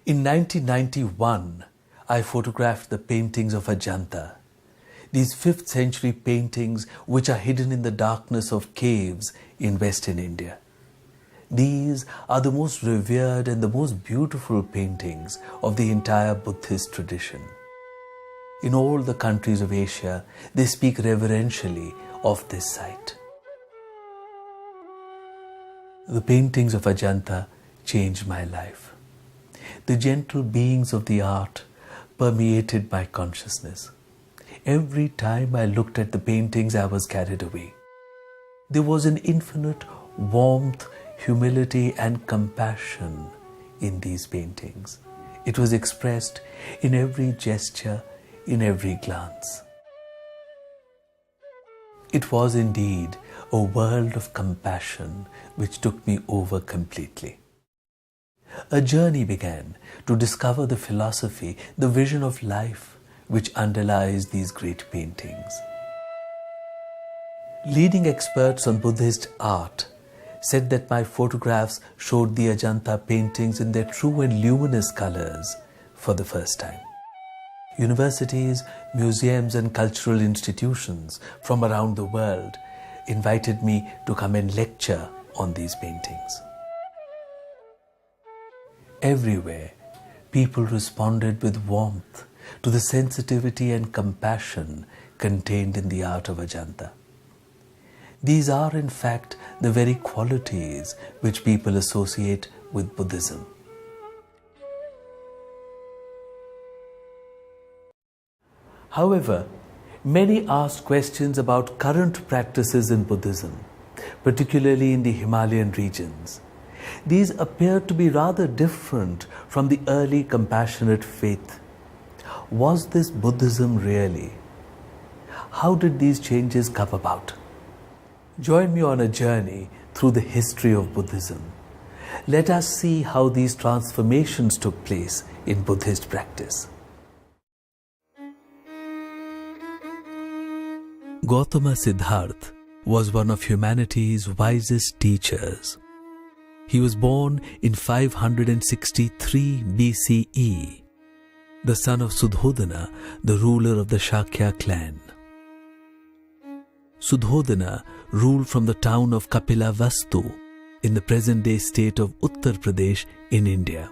In 1991, I photographed the paintings of Ajanta, these 5th century paintings which are hidden in the darkness of caves in Western India. These are the most revered and the most beautiful paintings of the entire Buddhist tradition. In all the countries of Asia, they speak reverentially of this site. The paintings of Ajanta changed my life. The gentle beings of the art permeated my consciousness. Every time I looked at the paintings, I was carried away. There was an infinite warmth, humility, and compassion in these paintings. It was expressed in every gesture, in every glance. It was indeed a world of compassion which took me over completely. A journey began to discover the philosophy, the vision of life which underlies these great paintings. Leading experts on Buddhist art said that my photographs showed the Ajanta paintings in their true and luminous colors for the first time. Universities, museums, and cultural institutions from around the world invited me to come and lecture on these paintings. Everywhere, people responded with warmth to the sensitivity and compassion contained in the art of Ajanta. These are, in fact, the very qualities which people associate with Buddhism. However, many asked questions about current practices in Buddhism, particularly in the Himalayan regions. These appeared to be rather different from the early compassionate faith. Was this Buddhism really? How did these changes come about? Join me on a journey through the history of Buddhism. Let us see how these transformations took place in Buddhist practice. Gautama Siddhartha was one of humanity's wisest teachers. He was born in 563 BCE, the son of Sudhodana, the ruler of the Shakya clan. Sudhodana ruled from the town of Kapilavastu in the present-day state of Uttar Pradesh in India.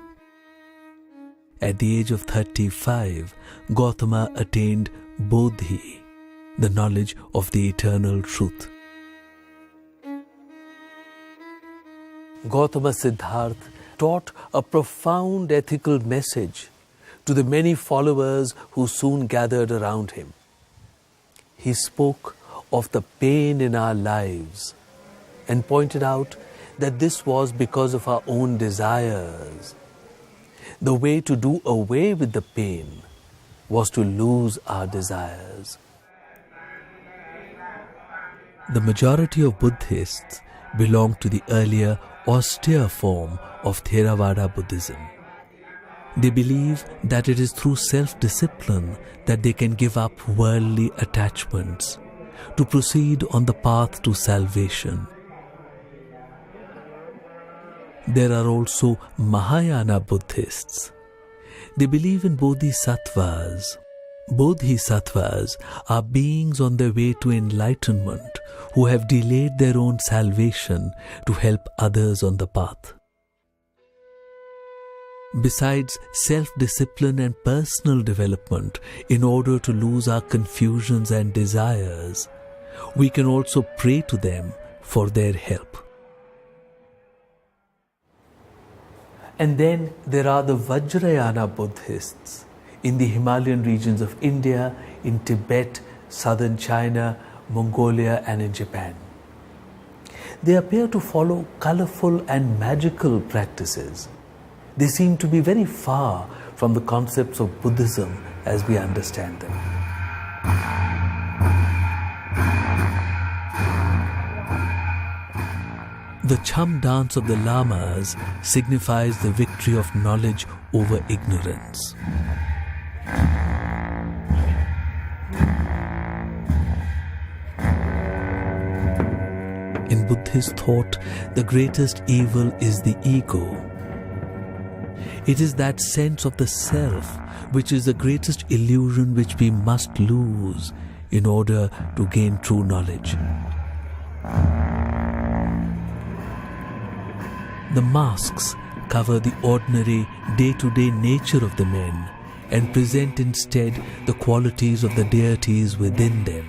At the age of 35, Gautama attained Bodhi, the knowledge of the eternal truth. Gautama Siddhartha taught a profound ethical message to the many followers who soon gathered around him. He spoke of the pain in our lives and pointed out that this was because of our own desires. The way to do away with the pain was to lose our desires. The majority of Buddhists belong to the earlier austere form of Theravada Buddhism. They believe that it is through self-discipline that they can give up worldly attachments to proceed on the path to salvation. There are also Mahayana Buddhists. They believe in bodhisattvas. Bodhisattvas are beings on their way to enlightenment who have delayed their own salvation to help others on the path. Besides self-discipline and personal development in order to lose our confusions and desires, we can also pray to them for their help. And then there are the Vajrayana Buddhists in the Himalayan regions of India, in Tibet, southern China, Mongolia, and in Japan. They appear to follow colorful and magical practices. They seem to be very far from the concepts of Buddhism as we understand them. The Cham dance of the Lamas signifies the victory of knowledge over ignorance. In Buddhist thought, the greatest evil is the ego. It is that sense of the self which is the greatest illusion which we must lose in order to gain true knowledge. The masks cover the ordinary day-to-day nature of the men and present instead the qualities of the deities within them.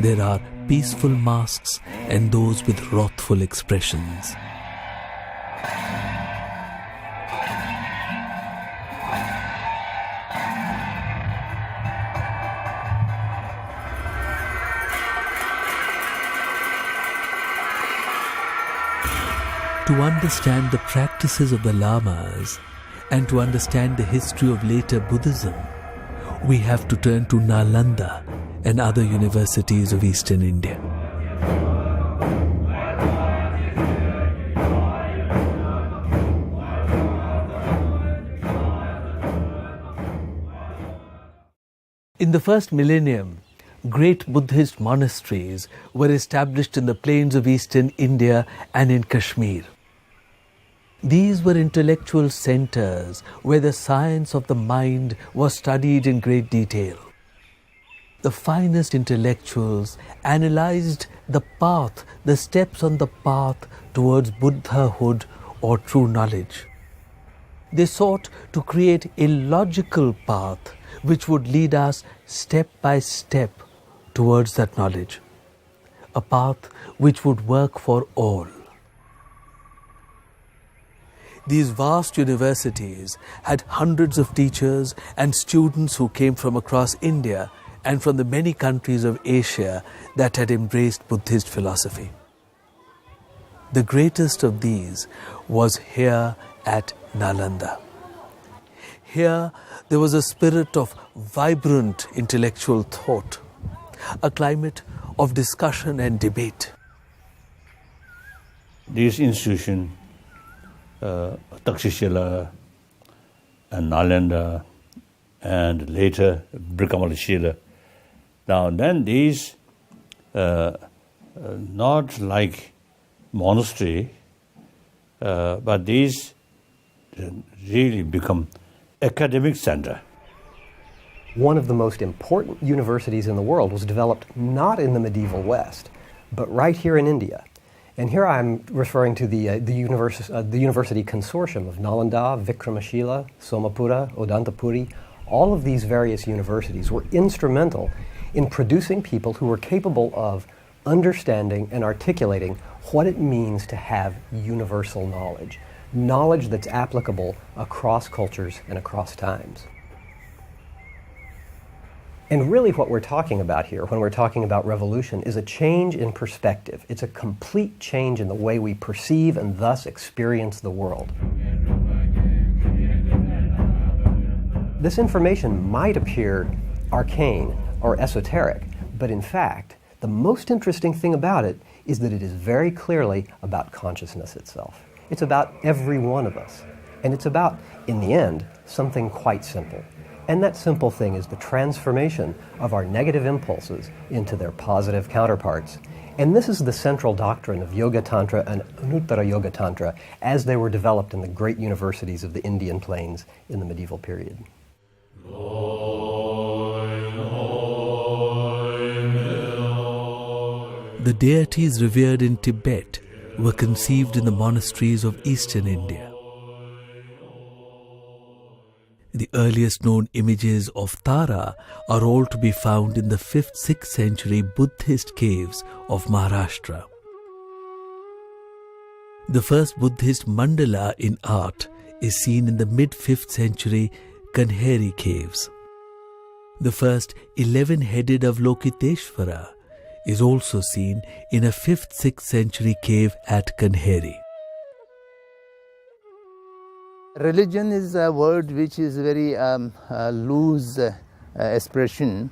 There are peaceful masks and those with wrathful expressions. To understand the practices of the Lamas and to understand the history of later Buddhism, we have to turn to Nalanda and other universities of Eastern India. In the first millennium, great Buddhist monasteries were established in the plains of Eastern India and in Kashmir. These were intellectual centers where the science of the mind was studied in great detail. The finest intellectuals analyzed the path, the steps on the path towards Buddhahood or true knowledge. They sought to create a logical path which would lead us step by step towards that knowledge, a path which would work for all. These vast universities had hundreds of teachers and students who came from across India and from the many countries of Asia that had embraced Buddhist philosophy. The greatest of these was here at Nalanda. Here there was a spirit of vibrant intellectual thought, a climate of discussion and debate. This institution, Takshashila and Nalanda and later Brikamalashila. Now then these, not like monastery, but these really become academic center. One of the most important universities in the world was developed not in the medieval West, but right here in India. And here I'm referring to the university consortium of Nalanda, Vikramashila, Somapura, Odantapuri. All of these various universities were instrumental in producing people who were capable of understanding and articulating what it means to have universal knowledge, knowledge that's applicable across cultures and across times. And really what we're talking about here, when we're talking about revolution, is a change in perspective. It's a complete change in the way we perceive and thus experience the world. This information might appear arcane or esoteric, but in fact, the most interesting thing about it is that it is very clearly about consciousness itself. It's about every one of us. And it's about, in the end, something quite simple. And that simple thing is the transformation of our negative impulses into their positive counterparts. And this is the central doctrine of Yoga Tantra and Anuttara Yoga Tantra as they were developed in the great universities of the Indian plains in the medieval period. The deities revered in Tibet were conceived in the monasteries of Eastern India. The earliest known images of Tara are all to be found in the 5th-6th century Buddhist caves of Maharashtra. The first Buddhist mandala in art is seen in the mid-5th century Kanheri caves. The first 11-headed Avalokiteshvara is also seen in a 5th-6th century cave at Kanheri. Religion is a word which is very loose expression.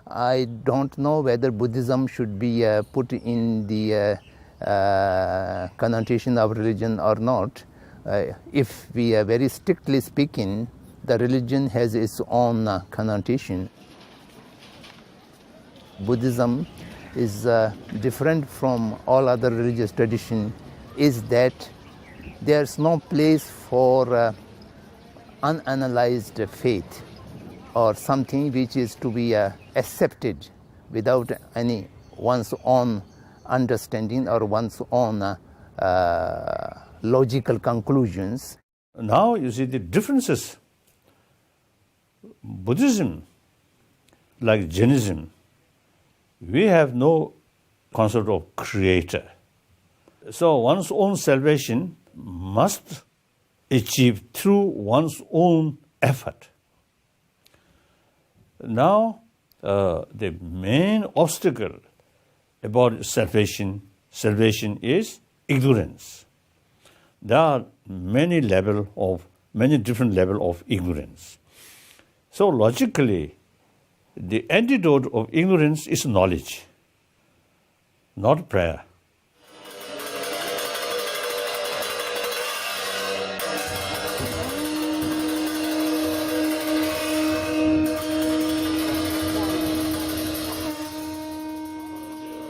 I don't know whether Buddhism should be put in the connotation of religion or not. If we are very strictly speaking, the religion has its own connotation. Buddhism is different from all other religious tradition is that there's no place for unanalyzed faith or something which is to be accepted without any one's own understanding or one's own logical conclusions. Now you see the differences. Buddhism, like Jainism, we have no concept of creator. So one's own salvation must achieve through one's own effort. Now, the main obstacle about salvation is ignorance. There are many different levels of ignorance. So logically, the antidote of ignorance is knowledge, not prayer.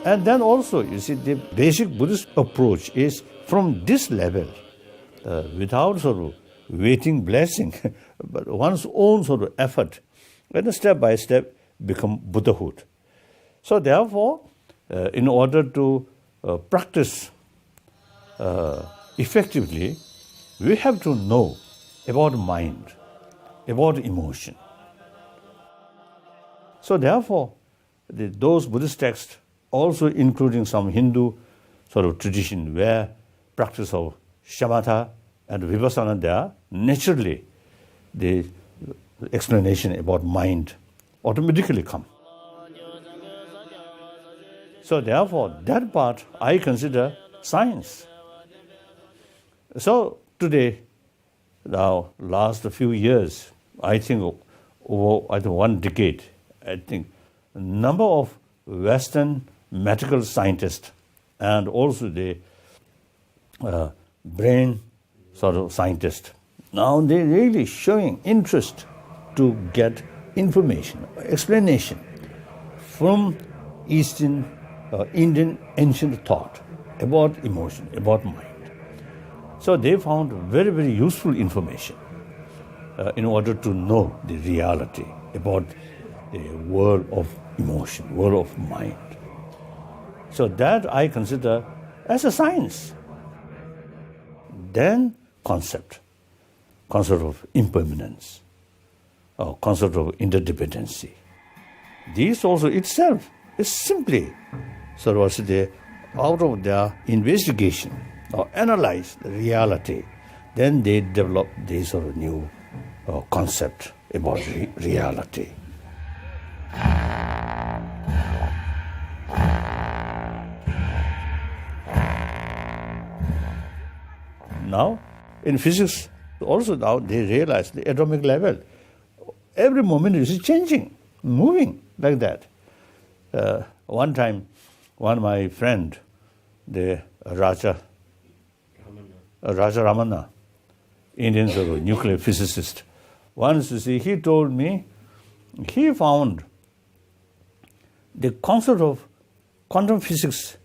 And then also, you see, the basic Buddhist approach is from this level, without sort of waiting blessing, but one's own sort of effort, and step by step become Buddhahood. So therefore, in order to practice effectively, we have to know about mind, about emotion. So therefore, those Buddhist texts, also including some Hindu sort of tradition where practice of shamatha and vipassana there, naturally the explanation about mind automatically come. So therefore, that part I consider science. So today, now last few years, I think over 1 decade, I think number of Western medical scientists and also the brain sort of scientists, now they're really showing interest to get information, explanation from Eastern Indian ancient thought about emotion, about mind. So they found very, very useful information in order to know the reality about the world of emotion, world of mind. So that I consider as a science. Then concept of impermanence, or concept of interdependency. This also itself is simply sort of out of their investigation or analyze the reality, then they develop this sort of new concept about reality. Now, in physics, also now they realize the atomic level. Every moment is changing, moving like that. One time, one of my friend, the Raja Ramana, Indian sort of nuclear physicist, once he told me he found the concept of quantum physics,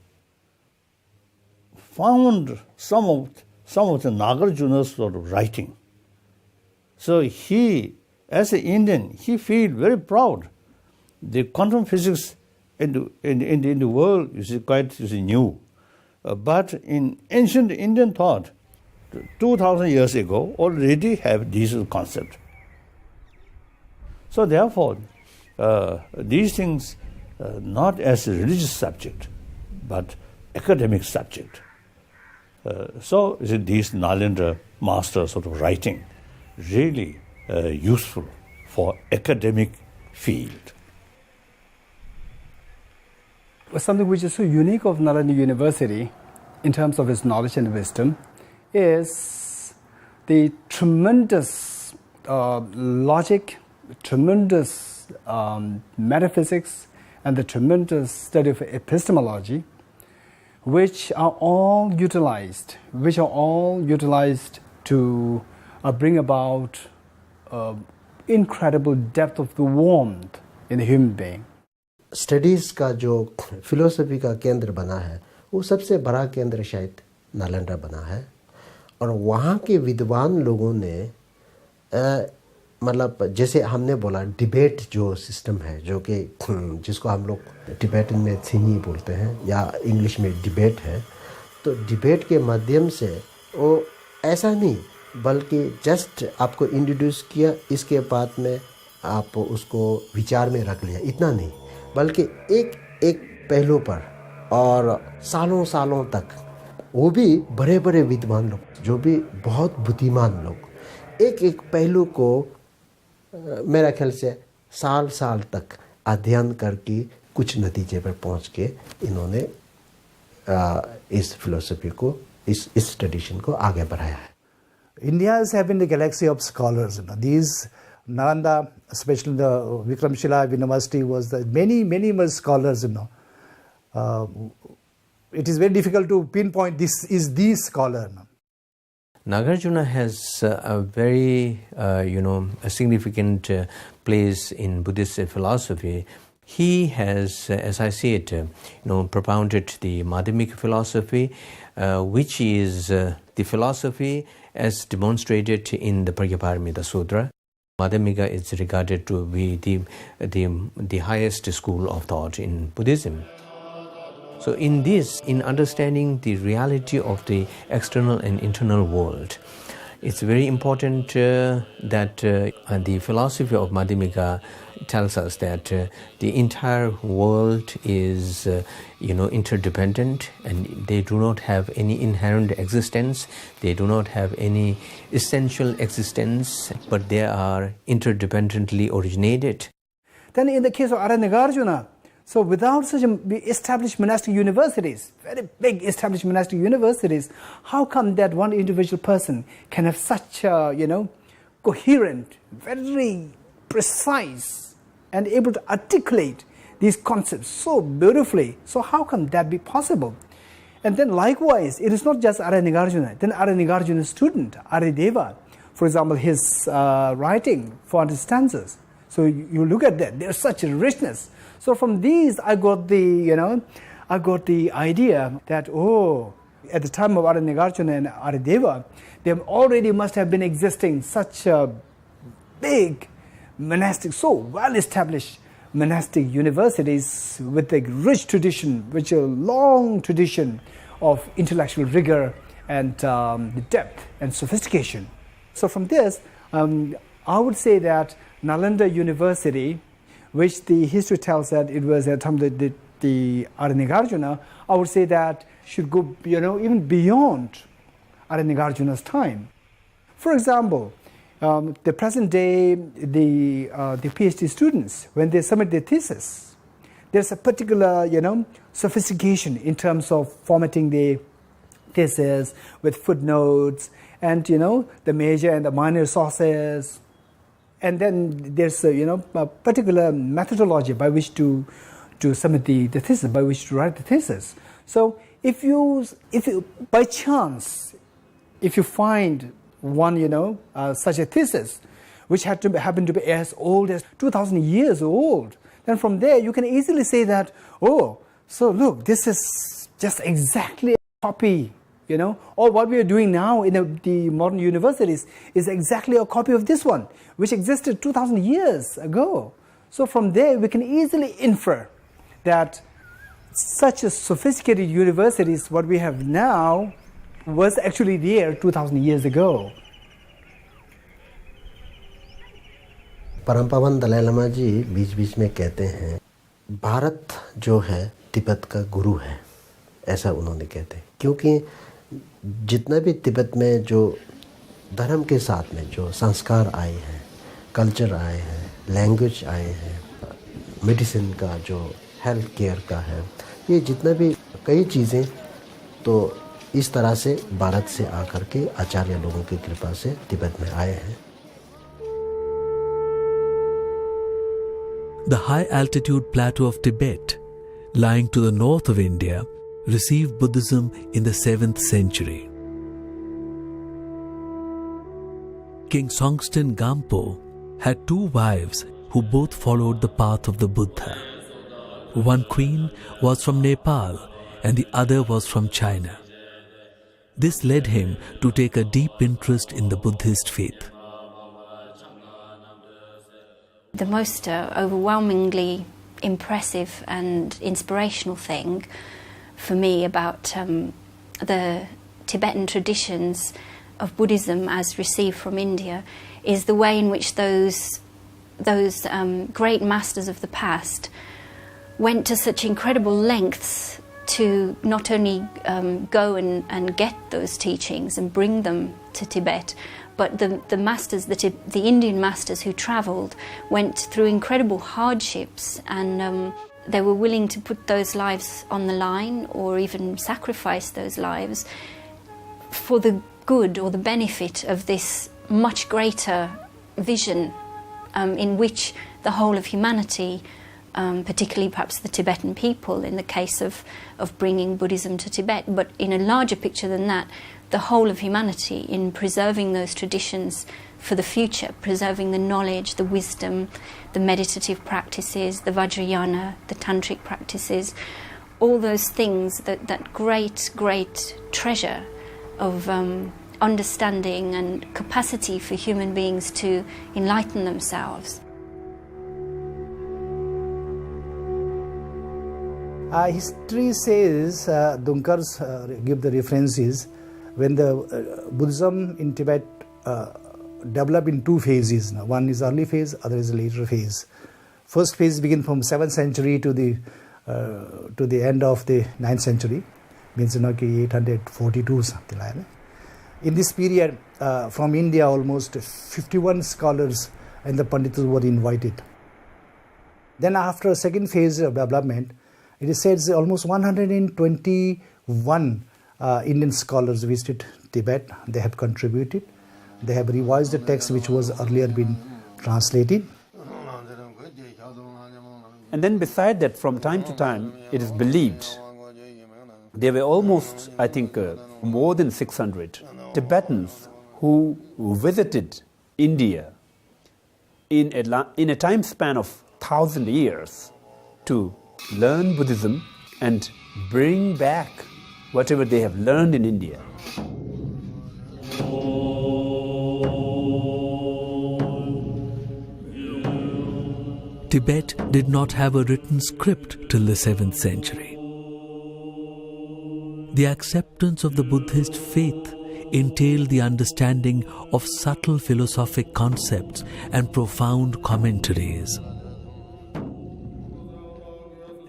found some of the Nagarjuna's sort of writing. So he, as an Indian, he feels very proud. The quantum physics in the world is quite new. But in ancient Indian thought, 2,000 years ago, already have these concepts. So therefore, these things, not as a religious subject, but academic subject. So these Nalendra master sort of writing really useful for academic field. Something which is so unique of Nalanda University in terms of its knowledge and wisdom is the tremendous logic, tremendous metaphysics, and the tremendous study of epistemology, which are all utilized to bring about incredible depth of the warmth in a human being. Studies का जो philosophy का केंद्र बना है वो सबसे बड़ा केंद्र शायद नालंदा बना है और वहाँ के विद्वान लोगों ने मतलब जैसे हमने बोला डिबेट जो सिस्टम है, जो कि जिसको हम लोग टिबेटन में थिंगी बोलते हैं या इंग्लिश में डिबेट है, तो डिबेट के माध्यम से वो ऐसा नहीं बल्कि जस्ट आपको इंट्रोड्यूस किया, इसके बाद में आप उसको विचार में रख लिया, इतना नहीं, बल्कि एक एक पहलू पर और सालों सालों तक, वो भी बड़े बड़े विद्वान लोग जो भी बहुत बुद्धिमान लोग एक एक पहलू को मेरा ख्याल से साल साल तक अध्ययन करके कुछ नतीजे पर पहुंच के इन्होंने इस फिलोसफी को, इस ट्रेडिशन को आगे बढ़ाया है. India is having a galaxy of scholars. These Nalanda, especially the Vikramshila University, was the many more scholars. It is very difficult to pinpoint this is the scholar. Nagarjuna has a very, a significant place in Buddhist philosophy. He has, as I see it, propounded the Madhyamika philosophy, which is the philosophy as demonstrated in the Prajnaparamita Sutra. Madhyamika is regarded to be the highest school of thought in Buddhism. So in this, in understanding the reality of the external and internal world, it's very important that the philosophy of Madhyamika tells us that the entire world is, interdependent, and they do not have any inherent existence, they do not have any essential existence, but they are interdependently originated. Then in the case of Nagarjuna, so without such established monastic universities, very big established monastic universities, how come that one individual person can have such coherent, very precise, and able to articulate these concepts so beautifully? So how can that be possible? And then likewise, it is not just Nagarjuna. Then Nagarjuna's student, Arideva, for example, his writing, 400 stanzas. So you look at that, there's such a richness. So from these, I got the idea that, at the time of Nagarjuna and Arideva, there already must have been existing such a big monastic, so well-established monastic universities with a rich tradition, with a long tradition of intellectual rigor and the depth and sophistication. So from this, I would say that Nalanda University, which the history tells that it was at the time of the Nagarjuna, I would say that should go even beyond Nagarjuna's time. For example, the present day, the PhD students, when they submit their thesis, there's a particular sophistication in terms of formatting the thesis with footnotes and the major and the minor sources. And then there's a particular methodology by which to submit the thesis, by which to write the thesis. So if you by chance, if you find one such a thesis which happen to be as old as 2,000 years old, then from there you can easily say that, so look, this is just exactly a copy. Or what we are doing now in the modern universities is exactly a copy of this one, which existed 2,000 years ago. So from there, we can easily infer that such a sophisticated universities, what we have now, was actually there 2,000 years ago. परम पावन दलाई लामा जी बीच बीच में कहते हैं, भारत जो है तिब्बत का गुरु है, ऐसा उन्होंने कहते हैं, क्योंकि जितना भी तिब्बत में जो धर्म के साथ में जो संस्कार आए हैं, कल्चर आए हैं, लैंग्वेज आए हैं, मेडिसिन का जो हेल्थ केयर का है, ये जितना भी कई चीज़ें तो इस तरह से भारत से आकर के आचार्य लोगों की कृपा से तिब्बत में आए हैं. The high altitude plateau of Tibet, lying to the north of India, received Buddhism in the 7th century. King Songtsen Gampo had 2 wives who both followed the path of the Buddha. One queen was from Nepal and the other was from China. This led him to take a deep interest in the Buddhist faith. The most overwhelmingly impressive and inspirational thing for me about the Tibetan traditions of Buddhism as received from India is the way in which those great masters of the past went to such incredible lengths to not only go and get those teachings and bring them to Tibet, but the masters, the Indian masters who travelled, went through incredible hardships, and they were willing to put those lives on the line or even sacrifice those lives for the good or the benefit of this much greater vision in which the whole of humanity, particularly perhaps the Tibetan people in the case of bringing Buddhism to Tibet, but in a larger picture than that, the whole of humanity in preserving those traditions for the future, preserving the knowledge, the wisdom, the meditative practices, the Vajrayana, the tantric practices, all those things, that great treasure of understanding and capacity for human beings to enlighten themselves. History says, Dunkars give the references, when the Buddhism in Tibet developed in two phases. Now, one is early phase, other is later phase. First phase begins from 7th century to the end of the 9th century, means 842 something like that. In this period, from India, almost 51 scholars and the Pandits were invited. Then after a second phase of development, it is said almost 121 Indian scholars visited Tibet. They have contributed. They have revised the text which was earlier been translated. And then beside that, from time to time, it is believed there were almost, I think, more than 600 Tibetans who visited India in a time span of 1,000 years to learn Buddhism and bring back whatever they have learned in India. Tibet did not have a written script till the 7th century. The acceptance of the Buddhist faith entailed the understanding of subtle philosophic concepts and profound commentaries.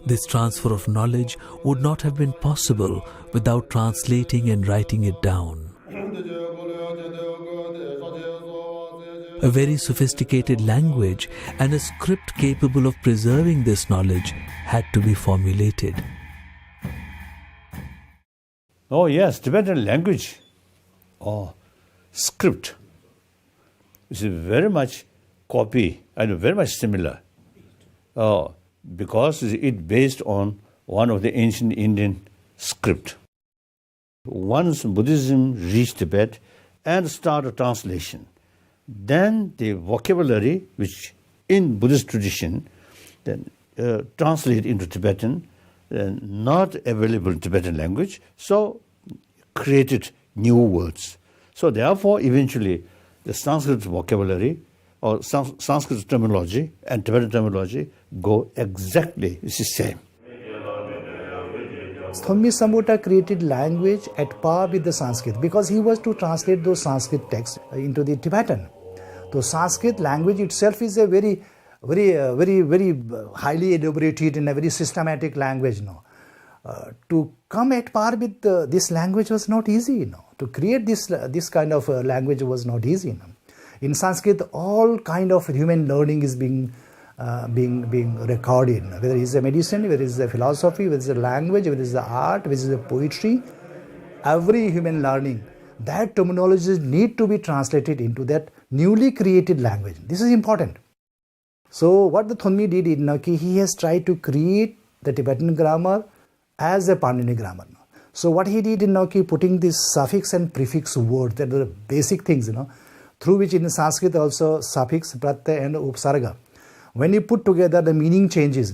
This transfer of knowledge would not have been possible without translating and writing it down. A very sophisticated language and a script capable of preserving this knowledge had to be formulated. Oh yes, Tibetan language or script is very much copy and very much similar. Because it's based on one of the ancient Indian script. Once Buddhism reached Tibet and started translation, then the vocabulary which in Buddhist tradition then translate into Tibetan, not available in Tibetan language, so created new words. So therefore eventually the Sanskrit vocabulary or Sanskrit terminology and Tibetan terminology go exactly the same. Thonmi Sambuddha created language at par with the Sanskrit because he was to translate those Sanskrit texts into the Tibetan. The Sanskrit language itself is a very highly elaborated and a very systematic language. To come at par with this language was not easy. To create this kind of language was not easy. In Sanskrit, all kind of human learning is being recorded. Whether it's a medicine, whether it's a philosophy, whether it's a language, whether it's the art, whether it's the poetry, every human learning, that terminologies need to be translated into that newly created language. This is important. So what the Thonmi did is he has tried to create the Tibetan grammar as a Panini grammar. So what he did is putting this suffix and prefix words, that are the basic things, through which in Sanskrit also suffix, pratyaya and upsarga. When you put together, the meaning changes.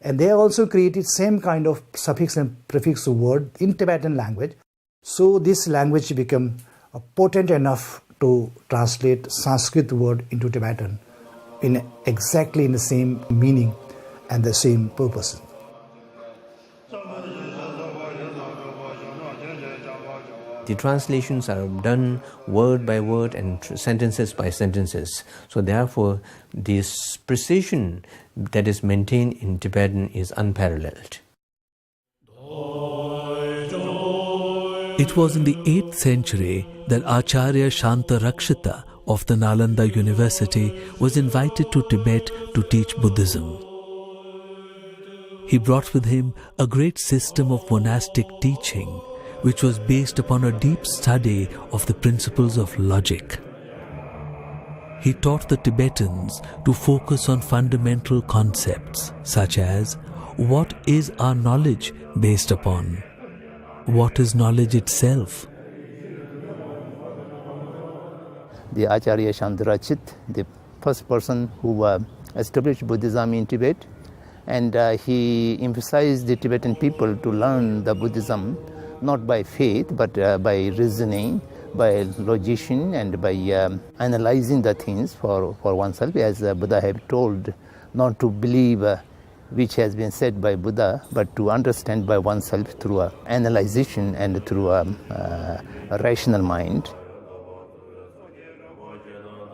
And they also created same kind of suffix and prefix word in Tibetan language. So this language became potent enough to translate Sanskrit word into Tibetan in exactly in the same meaning and the same purpose. The translations are done word by word and sentences by sentences. So therefore, this precision that is maintained in Tibetan is unparalleled. It was in the 8th century that Acharya Shantarakshita of the Nalanda University was invited to Tibet to teach Buddhism. He brought with him a great system of monastic teaching, which was based upon a deep study of the principles of logic. He taught the Tibetans to focus on fundamental concepts such as what is our knowledge based upon? What is knowledge itself? The Acharya Shantarachit, the first person who established Buddhism in Tibet, and he emphasized the Tibetan people to learn the Buddhism not by faith but by reasoning, by logician, and by analyzing the things for oneself, as Buddha had told, not to believe which has been said by Buddha, but to understand by oneself through analyzation and through a rational mind.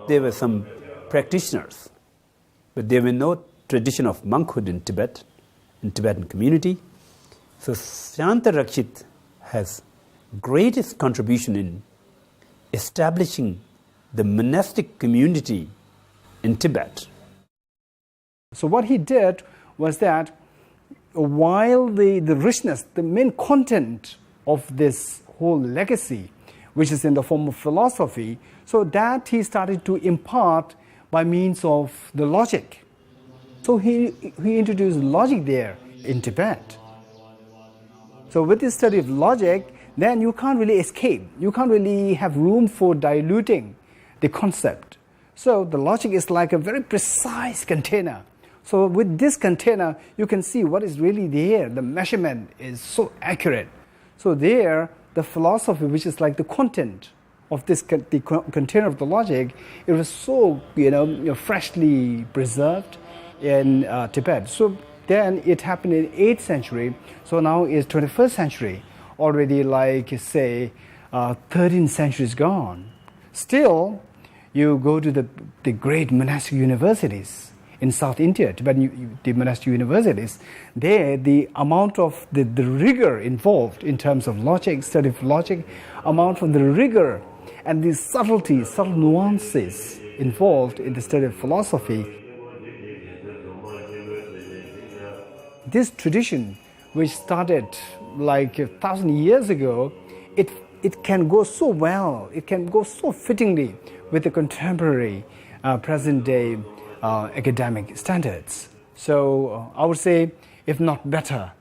There were some practitioners, but there were no tradition of monkhood in Tibet, in Tibetan community. So Shantarakshit has greatest contribution in establishing the monastic community in Tibet. So what he did was that while the richness, the main content of this whole legacy, which is in the form of philosophy, so that he started to impart by means of the logic. So he introduced logic there in Tibet. So with this study of logic, then you can't really escape. You can't really have room for diluting the concept. So the logic is like a very precise container. So with this container, you can see what is really there. The measurement is so accurate. So there, the philosophy, which is like the content of this the container of the logic, it was so freshly preserved in Tibet. So then it happened in 8th century. So now it's 21st century. Already, like say, 13th century is gone. Still, you go to the great monastic universities in South India, Tibetan the monastic universities. There, the amount of the rigor involved in terms of logic, study of logic, amount of the rigor and the subtleties, subtle nuances involved in the study of philosophy. This tradition, which started like 1,000 years ago, it can go so well, it can go so fittingly with the contemporary present-day academic standards. So I would say, if not better,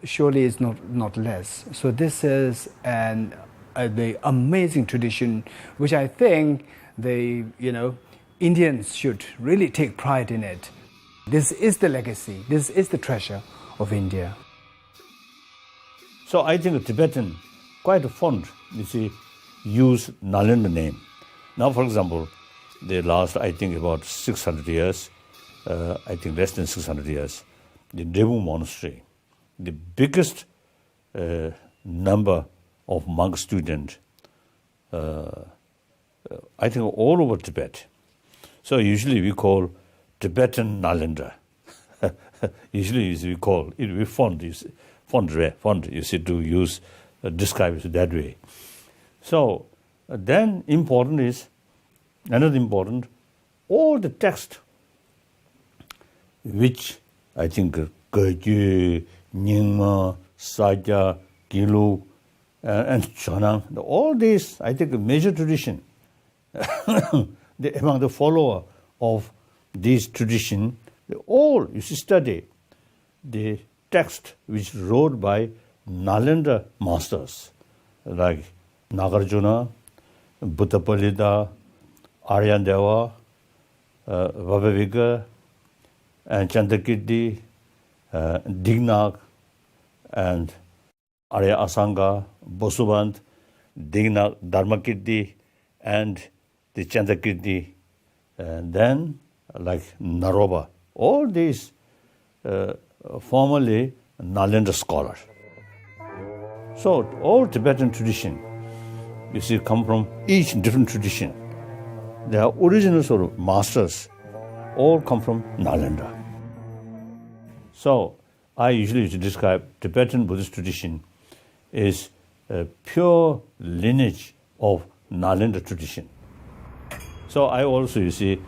surely it's not less. So this is the amazing tradition, which I think the Indians should really take pride in it. This is the legacy. This is the treasure of India. So I think Tibetan quite fond, use Nalanda name. Now, for example, the last, I think, about 600 years, I think less than 600 years, the Devu Monastery, the biggest number of monk students, I think, all over Tibet. So usually we call Tibetan Nalanda. Usually we call it, we fond, you see, to use, describe it that way. So then important is, another important, all the text which I think Gajü, Nyingma, Sajja, Gilu, and Chonang, all these, I think, major tradition, among the follower of this tradition, they all, you see, study the text which wrote by Nalanda masters, like Nagarjuna, Buddhapalita, Aryandeva, Vabhavika, and Chandrakirti, Dignath, and Arya Asanga, Bosuband, Digna Dharmakirti, and the Chandakirti, and then like Naroba. All these formerly Nalanda scholars. So all Tibetan tradition, you see, come from each different tradition. Their original sort of masters all come from Nalanda. So I usually describe Tibetan Buddhist tradition is a pure lineage of Nalanda tradition. So I also, you see,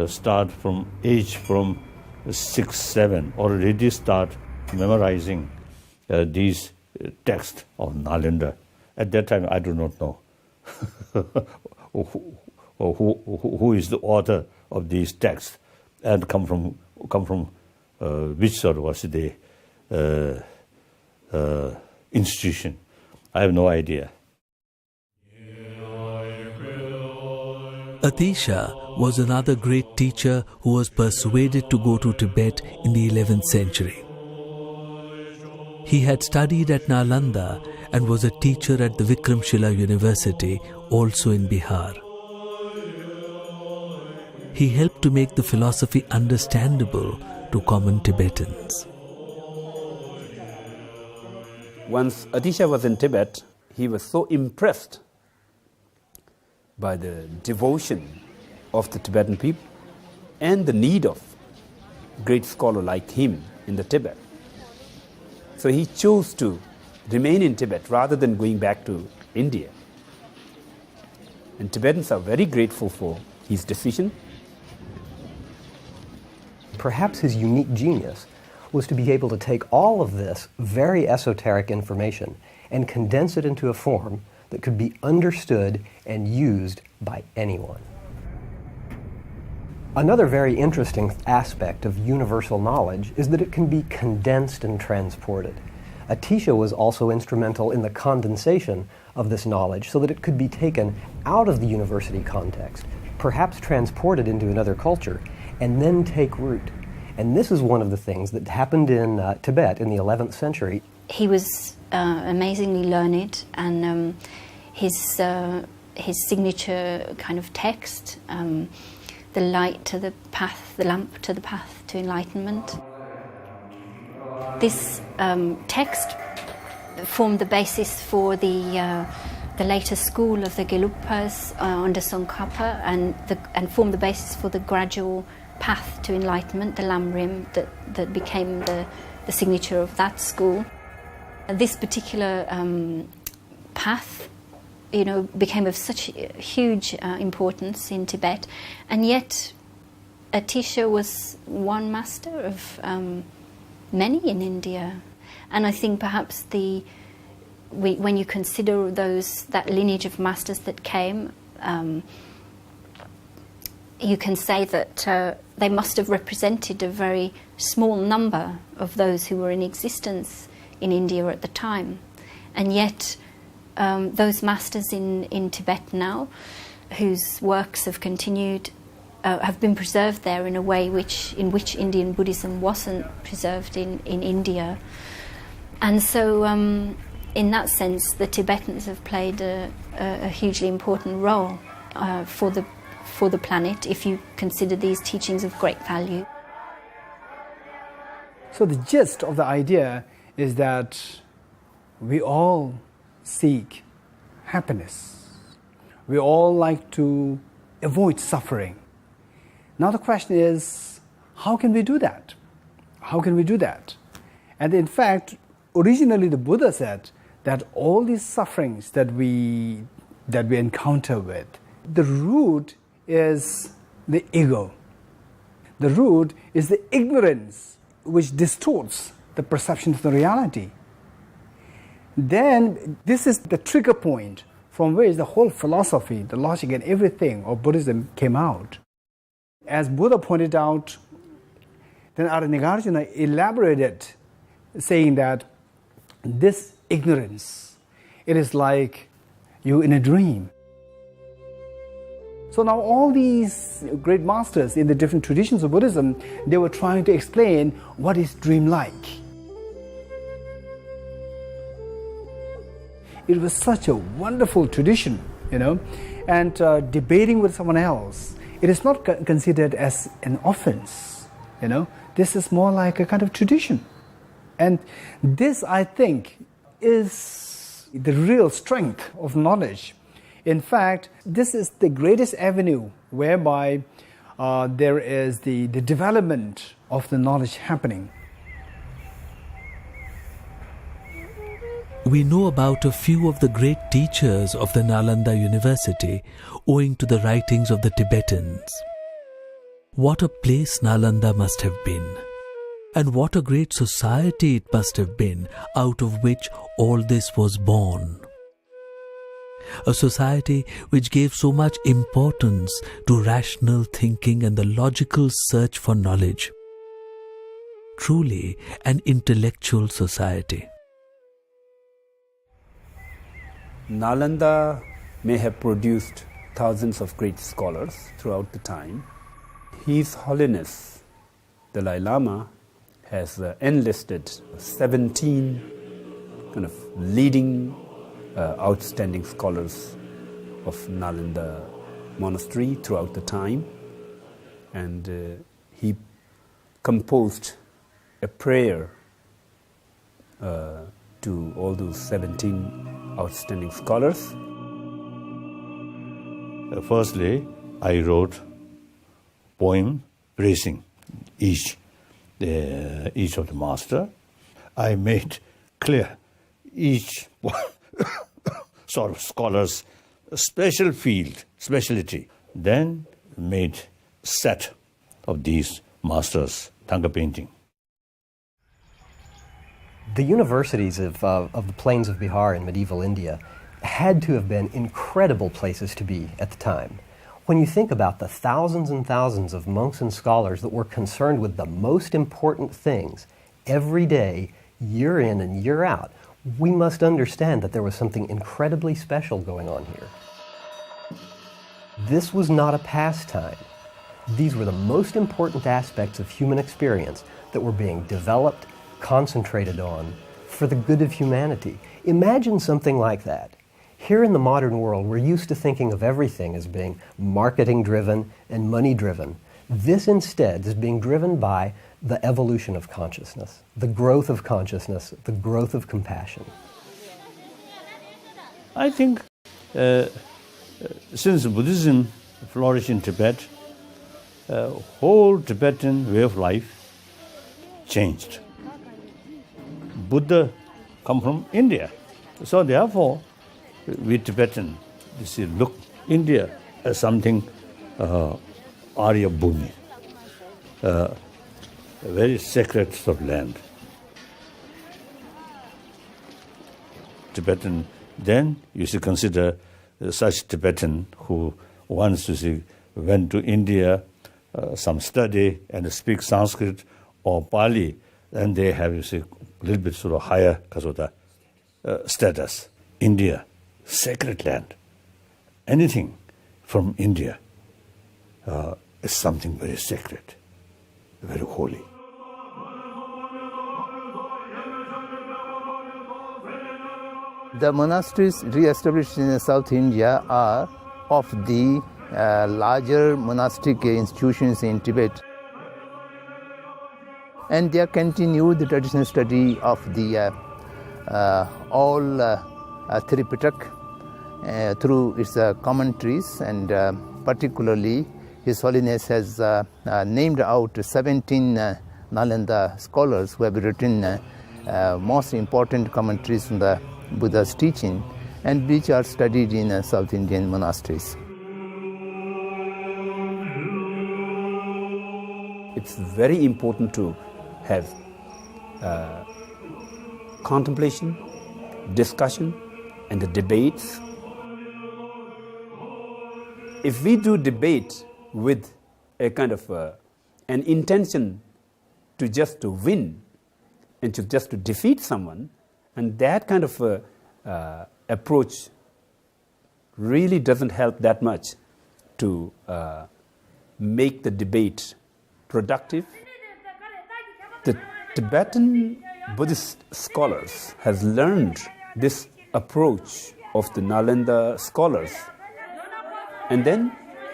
start from age from 6, 7, already start memorizing these texts of Nalanda. At that time, I do not know who is the author of these texts and come from which sort of was the institution. I have no idea. Atisha was another great teacher who was persuaded to go to Tibet in the 11th century. He had studied at Nalanda and was a teacher at the Vikramshila University, also in Bihar. He helped to make the philosophy understandable to common Tibetans. Once Atisha was in Tibet, he was so impressed by the devotion of the Tibetan people and the need of a great scholar like him in the Tibet. So he chose to remain in Tibet rather than going back to India. And Tibetans are very grateful for his decision. Perhaps his unique genius was to be able to take all of this very esoteric information and condense it into a form that could be understood and used by anyone. Another very interesting aspect of universal knowledge is that it can be condensed and transported. Atisha was also instrumental in the condensation of this knowledge so that it could be taken out of the university context, perhaps transported into another culture, and then take root. And this is one of the things that happened in Tibet in the 11th century. He was amazingly learned, and his signature kind of text, the light to the path, the lamp to the path to enlightenment. This text formed the basis for the later school of the Gelugpas under Tsongkhapa, and formed the basis for the gradual path to enlightenment, the Lamrim, that became the signature of that school. This particular path, became of such huge importance in Tibet, and yet Atisha was one master of many in India. And I think perhaps when you consider that lineage of masters that came, you can say that they must have represented a very small number of those who were in existence in India at the time. And yet those masters in Tibet now, whose works have continued, have been preserved there in a way in which Indian Buddhism wasn't preserved in India. And so in that sense, the Tibetans have played a hugely important role for the planet, if you consider these teachings of great value. So the gist of the idea is that we all seek happiness. We all like to avoid suffering. Now the question is, how can we do that? How can we do that? And in fact, originally the Buddha said that all these sufferings that we encounter with, the root is the ego. The root is the ignorance which distorts the perception of the reality. Then this is the trigger point from which the whole philosophy, the logic and everything of Buddhism came out. As Buddha pointed out, then Nagarjuna elaborated, saying that this ignorance, it is like you in a dream. So now all these great masters in the different traditions of Buddhism, they were trying to explain what is dream like. it was such a wonderful tradition, and debating with someone else, it is not considered as an offense, This is more like a kind of tradition. And this, I think, is the real strength of knowledge. In fact, this is the greatest avenue whereby there is the development of the knowledge happening. We know about a few of the great teachers of the Nalanda University owing to the writings of the Tibetans. What a place Nalanda must have been, and what a great society it must have been out of which all this was born. A society which gave so much importance to rational thinking and the logical search for knowledge. Truly an intellectual society. Nalanda may have produced thousands of great scholars throughout the time. His Holiness, the Dalai Lama, has enlisted 17 kind of leading outstanding scholars of Nalanda monastery throughout the time, and he composed a prayer to all those 17 outstanding scholars. Firstly, I wrote poem praising each of the master. I made clear each sort of scholar's special field, specialty. Then made set of these masters' Thanga painting. The universities of the plains of Bihar in medieval India had to have been incredible places to be at the time. When you think about the thousands and thousands of monks and scholars that were concerned with the most important things every day, year in and year out, we must understand that there was something incredibly special going on here. This was not a pastime. These were the most important aspects of human experience that were being developed, concentrated on for the good of humanity. Imagine something like that. Here in the modern world, we're used to thinking of everything as being marketing-driven and money-driven. This instead is being driven by the evolution of consciousness, the growth of consciousness, the growth of compassion. I think since Buddhism flourished in Tibet, whole Tibetan way of life changed. Buddha come from India. So therefore, we Tibetan, you see, look India as something Arya Bhumi, a very sacred sort of land. Tibetan, then you should consider such Tibetan who once, you see, went to India, some study and speak Sanskrit or Pali, and they have, you see, a little bit sort of higher status. India, sacred land. Anything from India is something very sacred, very holy. The monasteries re-established in South India are of the larger monastic institutions in Tibet, and they continue the traditional study of the all Tripitak through its commentaries, and particularly His Holiness has named out 17 Nalanda scholars who have written most important commentaries from the Buddha's teaching, and which are studied in South Indian monasteries. It's very important to have contemplation, discussion, and the debates. If we do debate with a kind of an intention to just to win and to just to defeat someone, and that kind of approach really doesn't help that much to make the debate productive. The Tibetan Buddhist scholars has learned this approach of the Nalanda scholars. And then,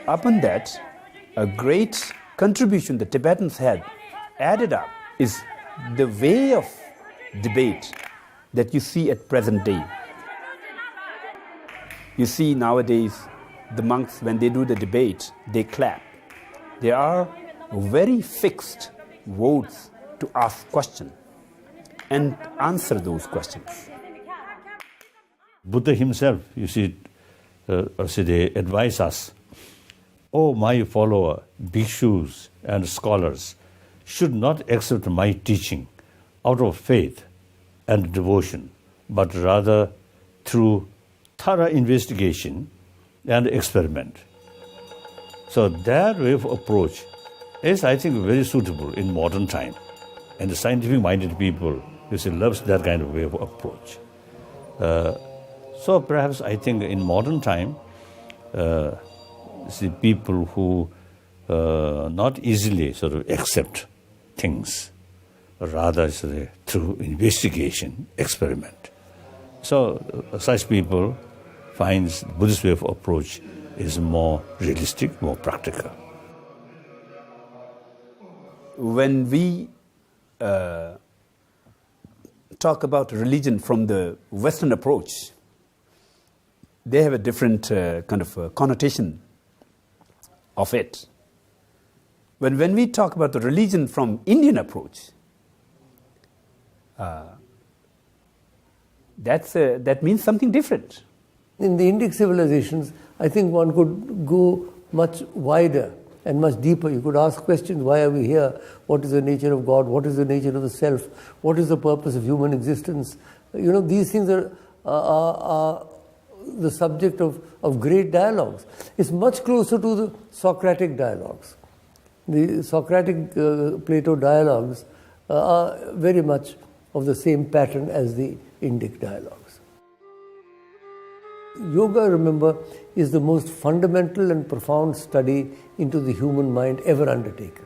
upon that, a great contribution the Tibetans had added up is the way of debate that you see at present day. You see nowadays, the monks, when they do the debate, they clap. There are very fixed votes to ask questions and answer those questions. Buddha himself, you see, they advise us, "O my follower, bhikshus and scholars should not accept my teaching out of faith and devotion, but rather through thorough investigation and experiment." So that way of approach is, I think, very suitable in modern time. And the scientific-minded people, you see, loves that kind of way of approach. So perhaps I think in modern time, see people who not easily sort of accept things, rather through investigation, experiment. So such people finds Buddhist way of approach is more realistic, more practical. When we talk about religion from the Western approach, they have a different kind of connotation of it. When we talk about the religion from Indian approach, that means something different. In the Indic civilizations, I think one could go much wider and much deeper. You could ask questions: why are we here? What is the nature of God? What is the nature of the self? What is the purpose of human existence? You know, these things are the subject of great dialogues. It's much closer to the Socratic dialogues. The Socratic Plato dialogues are very much of the same pattern as the Indic dialogues. Yoga, remember, is the most fundamental and profound study into the human mind ever undertaken.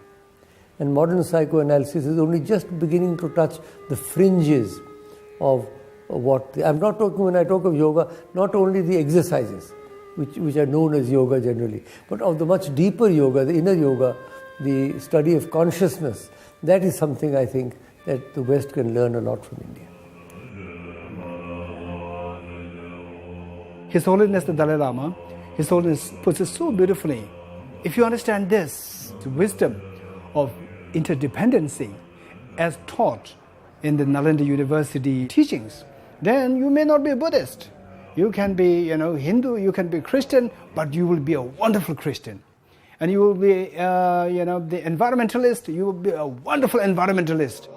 And modern psychoanalysis is only just beginning to touch the fringes of what... I'm not talking, when I talk of yoga, not only the exercises, which are known as yoga generally, but of the much deeper yoga, the inner yoga, the study of consciousness. That is something I think that the West can learn a lot from India. His Holiness the Dalai Lama, His Holiness puts it so beautifully. If you understand this, the wisdom of interdependency as taught in the Nalanda University teachings, then you may not be a Buddhist. You can be, Hindu, you can be Christian, but you will be a wonderful Christian. And you will be, the environmentalist, you will be a wonderful environmentalist.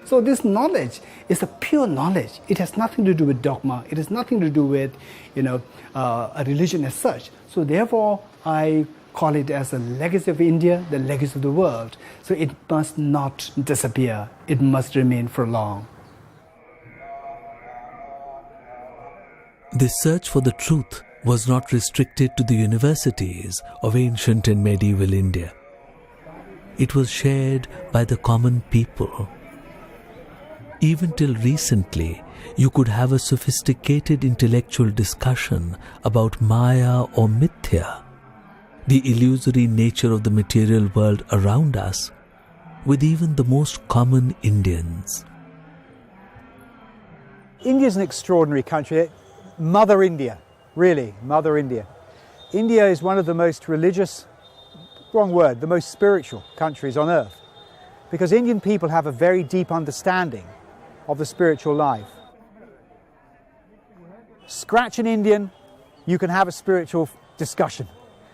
So this knowledge is a pure knowledge. It has nothing to do with dogma. It has nothing to do with, a religion as such. So therefore, I call it as a legacy of India, the legacy of the world. So it must not disappear. It must remain for long. This search for the truth was not restricted to the universities of ancient and medieval India. It was shared by the common people. Even till recently, you could have a sophisticated intellectual discussion about Maya or Mithya, the illusory nature of the material world around us, with even the most common Indians. India is an extraordinary country. Mother India, really, Mother India. India is one of the most religious, wrong word, the most spiritual countries on earth, because Indian people have a very deep understanding of the spiritual life. Scratch an Indian, you can have a spiritual discussion.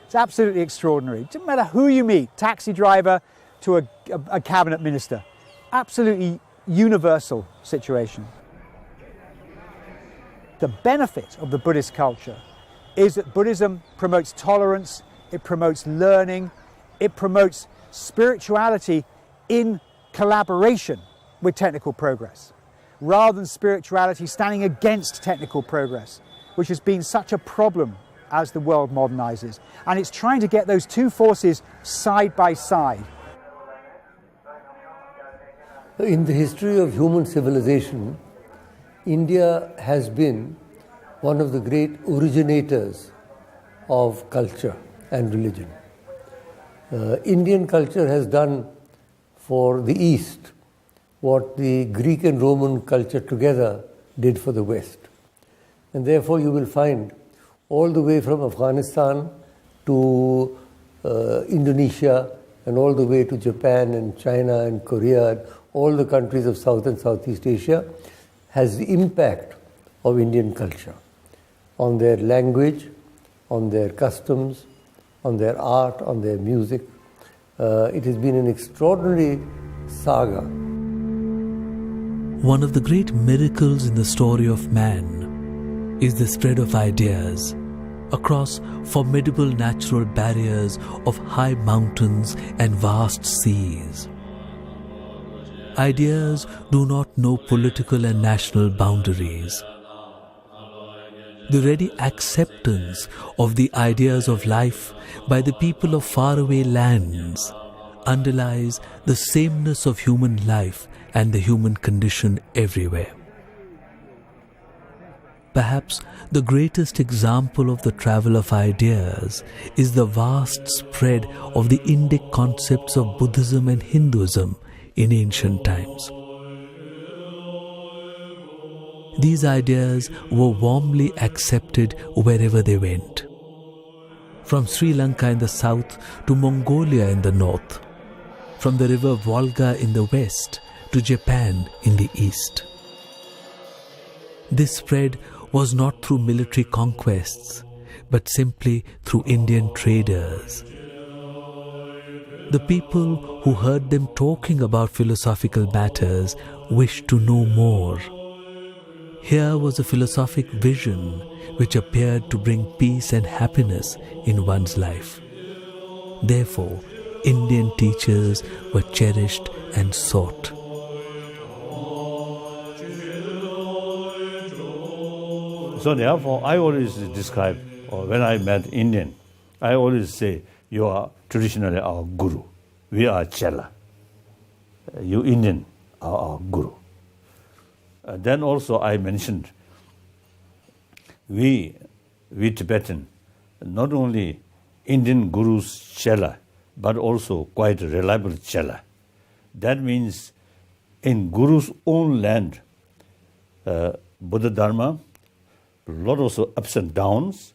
It's absolutely extraordinary. It doesn't matter who you meet, taxi driver to a cabinet minister. Absolutely universal situation. The benefit of the Buddhist culture is that Buddhism promotes tolerance, it promotes learning, it promotes spirituality in collaboration with technical progress, rather than spirituality standing against technical progress, which has been such a problem as the world modernizes. And it's trying to get those two forces side by side. In the history of human civilization, India has been one of the great originators of culture and religion. Indian culture has done for the East what the Greek and Roman culture together did for the West. And therefore you will find all the way from Afghanistan to Indonesia and all the way to Japan and China and Korea and all the countries of South and Southeast Asia has the impact of Indian culture on their language, on their customs, on their art, on their music. It has been an extraordinary saga. One of the great miracles in the story of man is the spread of ideas across formidable natural barriers of high mountains and vast seas. Ideas do not know political and national boundaries. The ready acceptance of the ideas of life by the people of faraway lands underlies the sameness of human life and the human condition everywhere. Perhaps the greatest example of the travel of ideas is the vast spread of the Indic concepts of Buddhism and Hinduism in ancient times. These ideas were warmly accepted wherever they went. From Sri Lanka in the south to Mongolia in the north, from the river Volga in the west to Japan in the east. This spread was not through military conquests, but simply through Indian traders. The people who heard them talking about philosophical matters wished to know more. Here was a philosophic vision which appeared to bring peace and happiness in one's life. Therefore, Indian teachers were cherished and sought. So therefore, I always describe, or when I met Indian, I always say, you are traditionally our guru. We are Chela. You Indian are our guru. Then also I mentioned, we Tibetan, not only Indian gurus Chela, but also quite reliable Chela. That means in guru's own land, Buddha Dharma, a lot of ups and downs.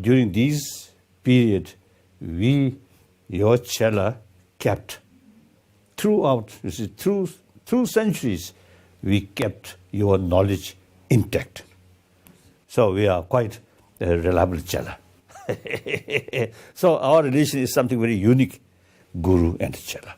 During this period, your Chela, kept throughout, you see, through centuries, we kept your knowledge intact. So we are quite a reliable Chela. So our relation is something very unique, Guru and Chela.